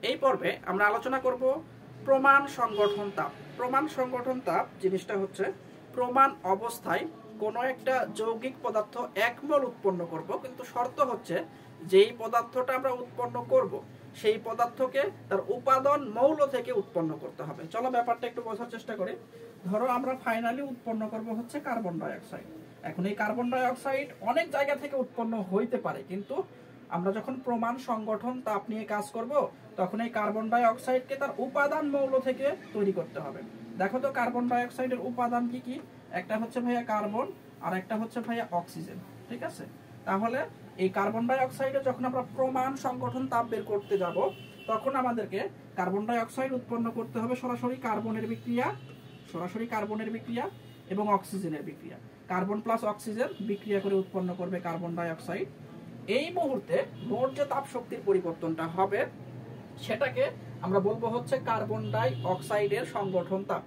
এই পর্বে আমরা আলোচনা করব প্রমাণ সংগঠন তাপ। প্রমাণ সংগঠন তাপ জিনিসটা হচ্ছে প্রমাণ অবস্থায় কোনো একটা যৌগিক পদার্থ এক মোল উৎপন্ন করব, কিন্তু শর্ত হচ্ছে যেই পদার্থটা আমরা উৎপন্ন করব সেই পদার্থকে তার উপাদান মৌল থেকে উৎপন্ন করতে হবে। চলো ব্যাপারটা একটু বোঝার চেষ্টা করি। ধরো আমরা ফাইনালি উৎপন্ন করব হচ্ছে কার্বন ডাই অক্সাইড। এখন এই কার্বন ডাই অক্সাইড অনেক জায়গা থেকে উৎপন্ন হইতে পারে, কিন্তু আমরা যখন প্রমাণ সংগঠন তাপ নিয়ে কাজ করব তখন এই কার্বন ডাই অক্সাইডকে তার উপাদান মৌল থেকে তৈরি করতে হবে। দেখো তো কার্বন ডাই অক্সাইডের উপাদান কি কি? একটা হচ্ছে ভাইয়া কার্বন আর একটা হচ্ছে ভাইয়া অক্সিজেন, ঠিক আছে? তাহলে এই কার্বন ডাই অক্সাইডে যখন আমরা প্রমাণ সংগঠন তাপ বের করতে যাব তখন আমাদেরকে কার্বন ডাই অক্সাইড উৎপন্ন করতে হবে সরাসরি কার্বনের বিক্রিয়া এবং অক্সিজেনের বিক্রিয়া। কার্বন প্লাস অক্সিজেন বিক্রিয়া করে উৎপন্ন করবে কার্বন ডাই অক্সাইড। এই মুহূর্তে মোট যে তাপ শক্তির পরিবর্তনটা হবে সেটাকে আমরা বলবো হচ্ছে কার্বন ডাই অক্সাইডের সংগঠন তাপ।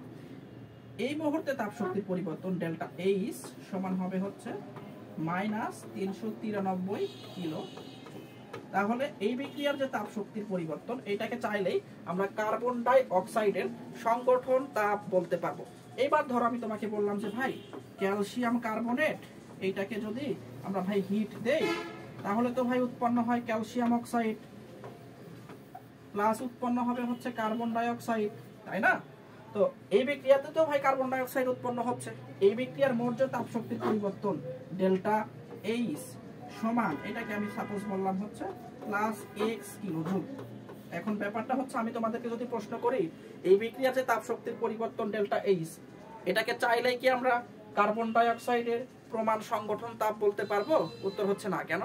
এই মুহূর্তে তাপ শক্তির পরিবর্তন ডেল্টা এইচ সমান হবে হচ্ছে -393 কিলো। তাহলে এই বিক্রিয়ার যে তাপ শক্তির পরিবর্তন এটাকে চাইলেই আমরা কার্বন ডাই অক্সাইডের সংগঠন তাপ বলতে পারবো। এবার ধরো আমি তোমাকে বললাম যে ভাই ক্যালসিয়াম কার্বনেট এইটাকে যদি আমরা ভাই হিট দেই তাহলে তো ভাই উৎপন্ন হয় ক্যালসিয়াম অক্সাইড প্লাস উৎপন্ন হবে হচ্ছে কার্বন ডাই অক্সাইড, তাই না? তো এই বিক্রিয়াতে তো ভাই কার্বন ডাই অক্সাইড উৎপন্ন হচ্ছে। এই বিক্রিয়ার মোট যে তাপ শক্তির পরিবর্তন ডেল্টা এইচ সমান, এটাকে আমি সাপোজ বললাম হচ্ছে +x কিলোজুল। এখন ব্যাপারটা হচ্ছে আমি তোমাদেরকে যদি প্রশ্ন করি এই বিক্রিয়ার যে তাপ শক্তির পরিবর্তন ডেল্টা এইচ এটাকে চাইলেই কি আমরা কার্বন ডাই অক্সাইডের প্রমাণ সংগঠন তাপ বলতে পারবো? উত্তর হচ্ছে না। কেন?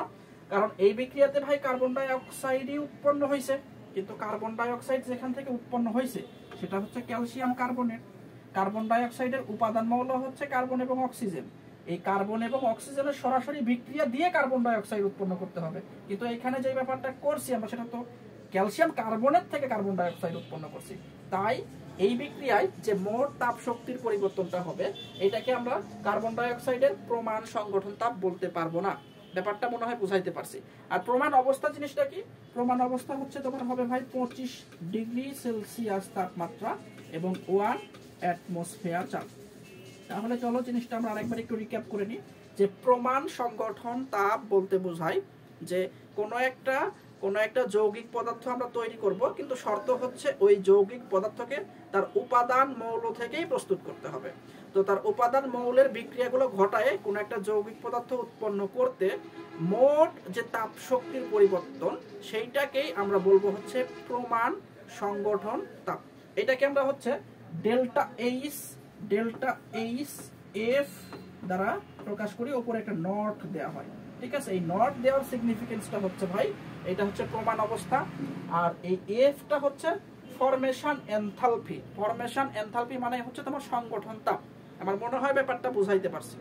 কারণ এই বিক্রিয়াতে ভাই কার্বন ডাই অক্সাইডই উৎপন্ন হয়েছে, কিন্তু কার্বন ডাই অক্সাইড যেখান থেকে উৎপন্ন হয়েছে সেটা হচ্ছে ক্যালসিয়াম কার্বনেট। কার্বন ডাই অক্সাইডের উপাদান মৌল হচ্ছে কার্বন এবং অক্সিজেন। এই কার্বন এবং অক্সিজেনের সরাসরি বিক্রিয়া দিয়ে কার্বন ডাই অক্সাইড উৎপন্ন করতে হবে, কিন্তু এখানে যে ব্যাপারটা করছি আমরা সেটা তো ক্যালসিয়াম কার্বনেট থেকে কার্বন ডাই অক্সাইড উৎপন্ন করছি। তাই এই বিক্রিয়ায় যে মোট তাপ শক্তির পরিবর্তনটা হবে এটাকে আমরা কার্বন ডাই অক্সাইডের প্রমাণ সংগঠন তাপ বলতে পারবো না। ব্যাপারটা মনে হয় বুঝাইতে পারছি। আর প্রমাণ অবস্থা জিনিসটা কি? প্রমাণ অবস্থা হচ্ছে তোমার হবে ভাই 25 ডিগ্রি সেলসিয়াস তাপমাত্রা এবং 1 অ্যাটমসফিয়ার চাপ। তাহলে চলো জিনিসটা আমরা আরেকবার একটু রিক্যাপ করে নিই। যে প্রমাণ সংগঠন তাপ বলতে বোঝায় যে কোনো একটা যৌগিক পদার্থ আমরা তৈরি করব, কিন্তু শর্ত হচ্ছে ওই যৌগিক পদার্থকে তার উপাদান মৌল থেকেই প্রস্তুত করতে হবে। তো তার উপাদান মৌলের বিক্রিয়াগুলো ঘটায় কোনো একটা যৌগিক পদার্থ উৎপন্ন করতে মোট যে তাপ শক্তির পরিবর্তন সেইটাকেই আমরা বলবো হচ্ছে প্রমাণ সংগঠন তাপ। এটাকে আমরা হচ্ছে ডেল্টা এইচ এফ দ্বারা প্রকাশ করি, ওপরে একটা নট দেওয়া হয়, ঠিক আছে? এই নট দেওয়ার সিগনিফিকেন্সটা হচ্ছে ভাই এটা হচ্ছে প্রমাণ অবস্থা, আর এই এফটা হচ্ছে ফরমেশন এনথালপি। ফরমেশন এনথালপি মানে হচ্ছে তোমার সংগঠন তাপ। আমার মনে হয় ব্যাপারটা বুঝাইতে পারছি।